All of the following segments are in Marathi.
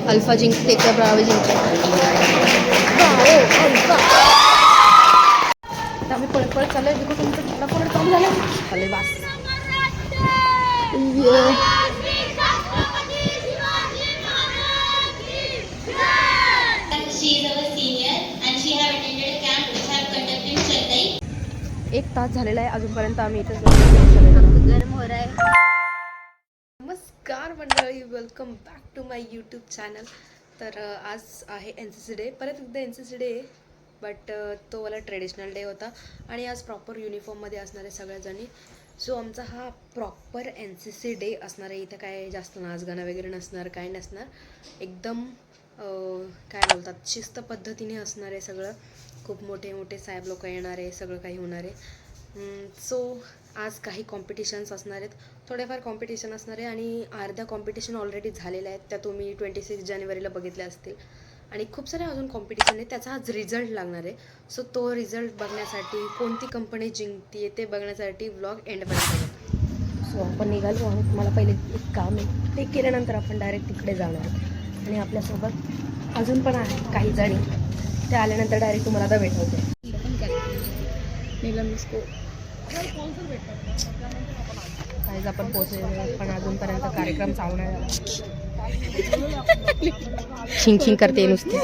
अल्फा जिंकते का ब्रावे जिंकते? आम्ही पळत पळत चाललोय. देखो तुमचं फोन चालू झालं. चालले बास. एक तास झालेला आहे अजूनपर्यंत आम्ही इथेच गरम हो रहा है. नमस्कार मंडळी, welcome back to my YouTube channel. तर आज आहे NCC डे. परत एकदा NCC डे, बट तो वाला ट्रेडिशनल डे होता आणि आज प्रॉपर युनिफॉर्ममध्ये असणार आहे सगळ्याजणी. सो आमचा हा प्रॉपर NCC डे असणार आहे. इथं काय जास्त नाचगाणं वगैरे नसणार, काय नसणार. एकदम काय बोलतात, शिस्त पद्धतीने असणार आहे सगळं. खूप मोठे मोठे साहेब लोक येणार आहे, सगळं काही होणार आहे. सो आज काही कॉम्पिटिशन्स असणार आहेत, थोडेफार कॉम्पिटिशन असणार आहे आणि अर्ध्या कॉम्पिटिशन ऑलरेडी झालेल्या आहेत. त्या तुम्ही 26 जानेवारीला बघितल्या असतील आणि खूप सारे अजून कॉम्पिटिशन आहे. त्याचा आज रिझल्ट लागणार आहे. सो तो रिझल्ट बघण्यासाठी, कोणती कंपनी जिंकते ते बघण्यासाठी व्लॉग एंडपर्यंत बघा. सो आपण निघालो आणि तुम्हाला पहिले एक काम आहे, ते केल्यानंतर आपण डायरेक्ट तिकडे जाणार आहोत. आणि आपल्यासोबत अजून पण आहे काही जणी, ते आल्यानंतर डायरेक्ट तुम्हाला आता भेटवते. काहीच आपण पोहोचले पण अजूनपर्यंत कार्यक्रम चालू नाही झाला. शिंग करते नुसती.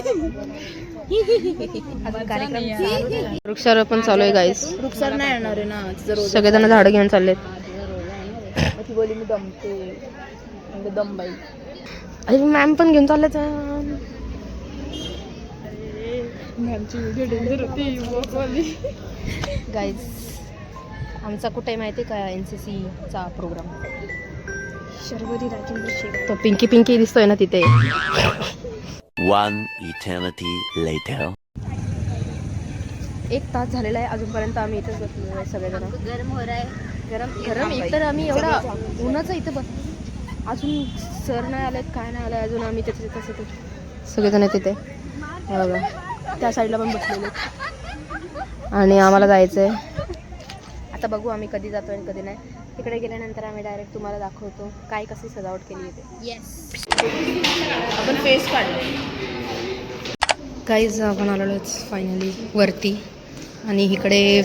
वृक्षारोपण चालू आहे गाईस. रुखसर नाही येणार आहे ना, सगळेजण झाडं घेऊन चाललेत. ती बोली मी दमते, दमबाई. अरे मॅम पण घेऊन चाललेत. गाईज आमचा कुठे माहिती का NCCचा प्रोग्राम? शर्वरी राजेंद्र शेगाव. तो पिंकी दिसतोय ना तिथे. One eternity later. एक तास झालेला आहे अजूनपर्यंत आम्ही इथेच बसलेलो आहे सगळेजण. गरम हो रहा है. गरम एकतर आम्ही एवढा उन्हाचं इथं बस, अजून सर नाही आलेत, काय नाही आलं अजून. आम्ही तिथे सगळेजण तिथे बघा, त्या साईडला पण बसलेलो आणि आम्हाला जायचं आहे. आता बघू आम्ही कधी जातो आणि कधी नाही. तिकडे गेल्यानंतर आम्ही डायरेक्ट तुम्हाला दाखवतो काय कशी सजावट केली आहे. येस, आपण फेस काढलो. काहीच आपण आलेलोच फायनली वरती. आणि इकडे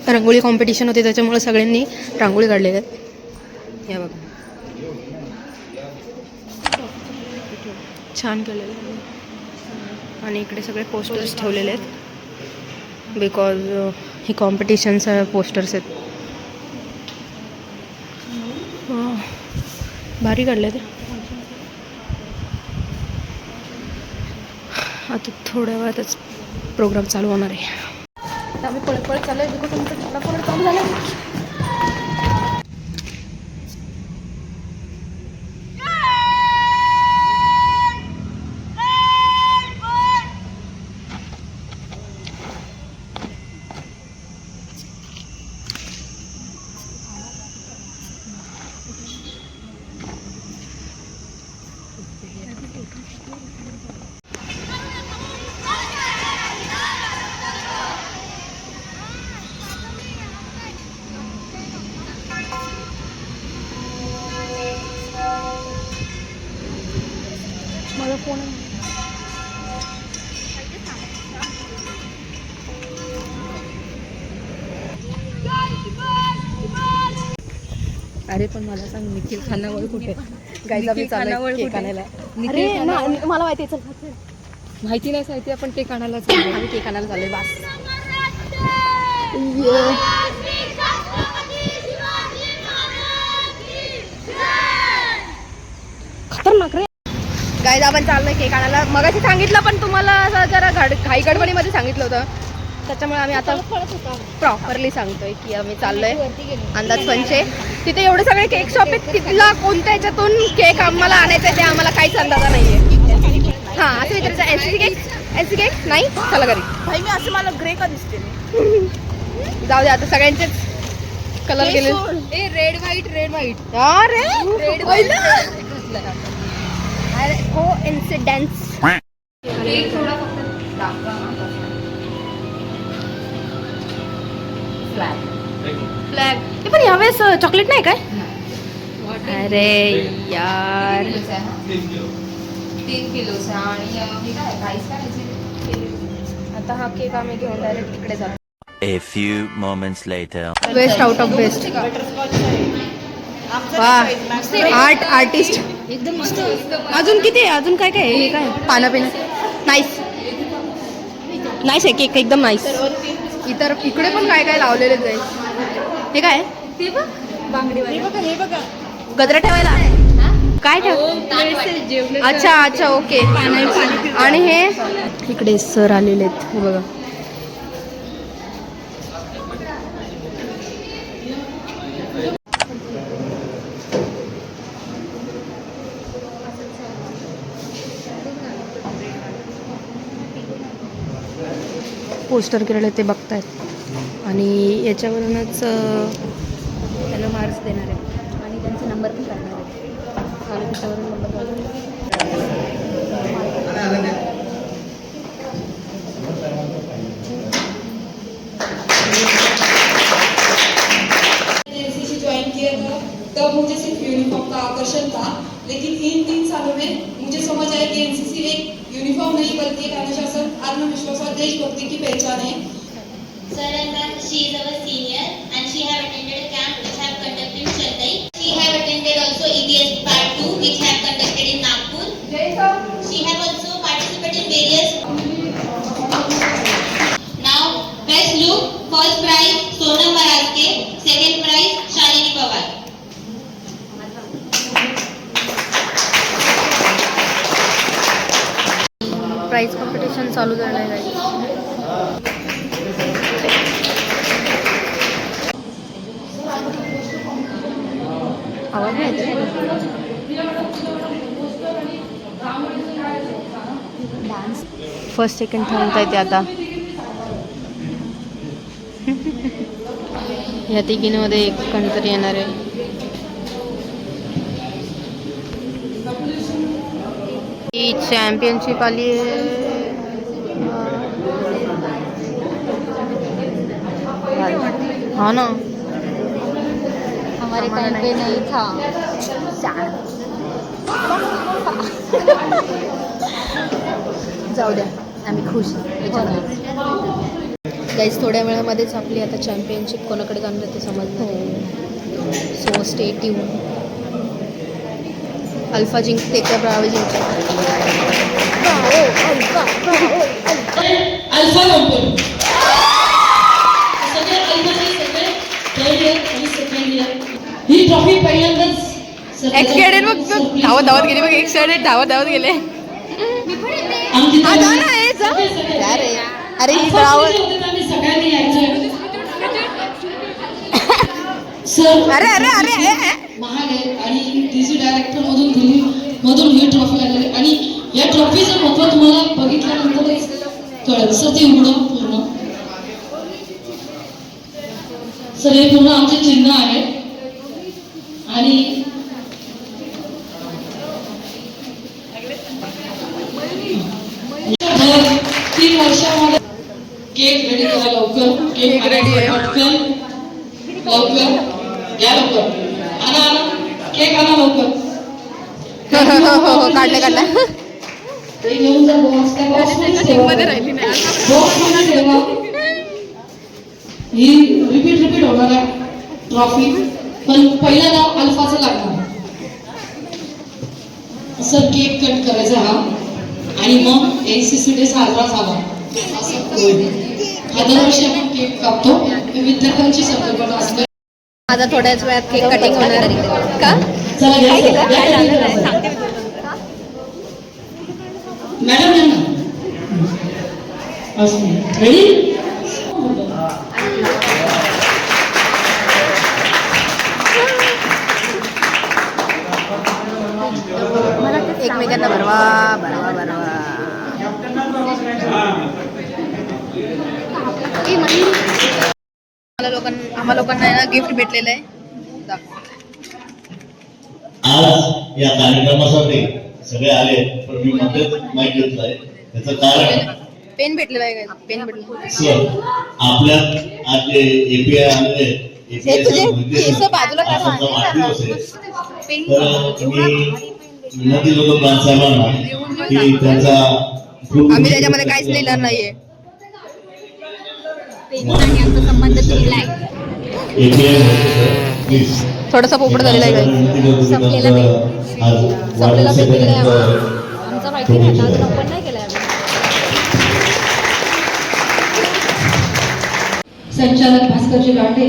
रांगोळी कॉम्पिटिशन होते, त्याच्यामुळे सगळ्यांनी रांगोळी काढलेल्या आहेत. या बघा, छान केलेलं आहे. आणि इकडे सगळे पोस्टर्स ठेवलेले आहेत, बिकॉज ही कॉम्पिटिशनचं पोस्टर्स आहेत. भारी काढले ते. आता थोड्या वेळातच प्रोग्राम चालू होणार आहे. आता आम्ही पळत पळत चाललोय. देखो तुमचं फोन चालू झालं. माझा फोन अरे पण मला सांग, निखिल खानावळ कुठे? गाईला मी चाललोय केक आणायला. अरे मला माहिती आहे, चल. माहिती नाही सांगते, आपण केक आणायला आम्ही केक आणायला चाललोय बास. खतरनाक रे. गाईज आपण चाललोय केक आणायला. मगाशी सांगितलं पण तुम्हाला असं जरा घाई गडबडीमध्ये सांगितलं होतं, त्याच्यामुळे आम्ही आता प्रॉपरली सांगतोय की आम्ही चाललोय अंदाज पंचे. तिथे एवढे सगळे केक शॉप आहेत, तिथला कोणत्या ह्याच्यातून केक आम्हाला आणायचा आहे ते आम्हाला काहीच अंदाजा नाहीये. हां, असं विचारायचं. NCC केक नाही, चला घरी. भाई मी असं, मला ग्रे का दिसते? जाऊ दे आता, सगळ्यांचेच कलर गेले. रेड व्हाईट अरे रेड व्हाईट को इन्सिडेंस. फ्लॅग ते पण यावेळेस चॉकलेट नाही काय? अरे यार, 3 किलोचा आणि मी काय राईस करायची. आता हा केक आम्ही घेऊन डायरेक्ट तिकडे जातो. A few moments later. Waste out of waste. Artist एकदम मस्त. अजून किती आहे? अजून काय काय आहे? हे काय पानं पिणं नाईस नाईस आहे केक एकदम नाईस. इतर इकडे पण काय काय लावलेलेच आहे. हे काय ते बघ बांगडीवाले. हे बघा गजरा ठेवायला काय ठेव. अच्छा अच्छा ओके. आणि हे इकडे सर आलेले आहेत हे बघा. पोस्टर केलेलं ते बघतायत आणि याच्यावरूनच त्यांना मार्क्स देणार आहे आणि त्यांचा नंबर पण काढणार आहे आणि त्याच्यावरून नंबर काढणार. ज्वाइन किया था तब मुझे सिर्फ यूनिफॉर्म का आकर्षण था, लेकिन इन 3 सालों में मुझे समझ आया कि एनसीसी एक यूनिफॉर्म नहीं बल्कि एक अनुशासन, आत्मविश्वास और देशभक्ति की पहचान है. Sir and ma'am, she is our senior and she have attended a camp which have conducted in Chennai. She have attended also EBS Part 2 which have conducted in Nagpur. She have also participated in various. Now, best look, first prize Sonam Marazke, second prize Shalini Pawar. Prize competition चालू झालं आहे. आवाज नाही येत. फर्स्ट सेकंड ठरवता येते आता. ह्या तिघींमध्ये एक कोणतरी येणार आहे. ही चॅम्पियनशिप आली आहे. हाँ ना हमारे टाइम पे नहीं था. जाऊ द्या आम्ही खुश. गाईज थोड्या वेळामध्येच आपली आता चॅम्पियनशिप कोणाकडे जाणार ते समजणार. So stay tune. अल्फा जिंकते का ब्रावो जिंकते. अल्फा कंपनी सगळे अल्फाचे सगळे थर्ड इयर आणि सेकंड इयर ही ट्रॉफी पहिल्यांदाच एक्साइटेड बघ धावत धावत गेले बघ. एक्साइटेड धावत धावत गेले. अरे अरे ही ब्रावो. सगळ्यांनी यायचं. सर अरे अरे अरे महाग आहे आणि डीसी डायरेक्टर मधून ही ट्रॉफी आलेली आणि या ट्रॉफीचं महत्व तुम्हाला बघितल्यानंतरच कळेल. सर ते उघडं पूर्ण. सर हे पूर्ण आमचे चिन्ह आहे आणि 3 वर्षामध्ये केक रेडी करा लवकर. केक रेडी आहे पटकन लवकर या लवकर. आणा केक आणा लवकर. काढलं काढलं. ते घेऊन जा बॉक्स. त्या बॉक्समध्ये राहिली नाही. बॉक्समध्ये ठेवा. ही रिपीट होणार आहे ट्रॉफी. पण पहिलं नाव अल्फाचं लागणार. असं केक कट करायचा हा आणि मग एनसीसी डे साजरा झाला असं हा दरवर्षी आपण केक कापतो. विद्यार्थ्यांची संकल्पना असते. माझा थोड्याच वेळात केक कटिंग होणार का. चला घ्या मॅडम यांना रेडी. एकमेकांना भरवा भरवा भरवा. आम्हा लोकांना आहे ना गिफ्ट भेटलेलं आहे. आज या कार्यक्रमासाठी सगळे आले पण मी मध्येच माहिती घेतलाय. त्याचं कारण पेन भेटलेला आहे. पेन भेटलेला सर आपल्या आज जे एपीआय आले तुझे केस बाजूला काढ. वाढदिवस आहे तर मी विनंती करतो प्रांत साहेबांना की त्यांचा आम्ही त्याच्यामध्ये काहीच लिहिलं नाहीये. प्लीज थोडासा पोपट झालेला आहे guys. संपलेला नाही. संपलेला पेपर दिलाय आम्हाला. आमचा माहिती नाही आता अजून ओपन नाही केलाय आम्ही. संचालक भास्करजी गाठे,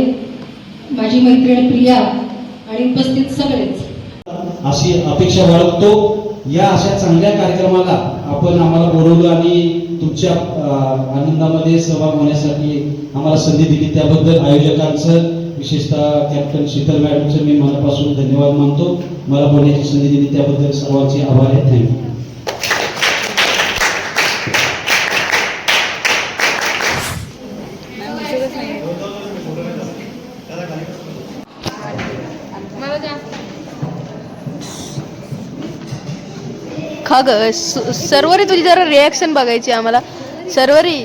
माझी मैत्रीण प्रिया आणि उपस्थित सगळेच. अशी अपेक्षा बाळगतो. या अशा चांगल्या कार्यक्रमाला आपण आम्हाला बोलवलं आणि तुमच्या आनंदामध्ये सहभाग होण्यासाठी आम्हाला संधी दिली त्याबद्दल आयोजकांचं विशेषतः कॅप्टन शीतल मॅडमचं मी मनापासून धन्यवाद मानतो. मला बोलण्याची संधी दिली त्याबद्दल सर्वांचे आभार आहेत. थँक्यू. खा ग सर्वरी, तुझी जरा रिॲक्शन बघायची आम्हाला. सर्वरी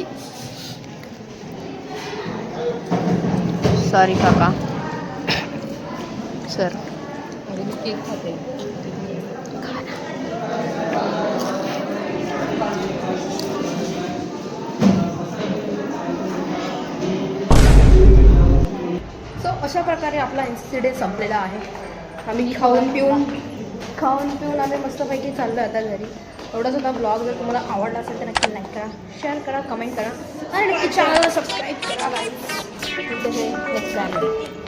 सॉरी काका सर. अरे मी केक खाते. सो अशा प्रकारे आपला NCC डे संपलेला आहे. आम्ही खाऊन पिऊन आम्ही मस्तपैकी चाललो आता घरी. एवढाच होता ब्लॉग. जर तुम्हाला आवडला असेल तर नक्की लाईक करा, शेअर करा, कमेंट करा आणि नक्की चॅनलला सबस्क्राईब करा. Next time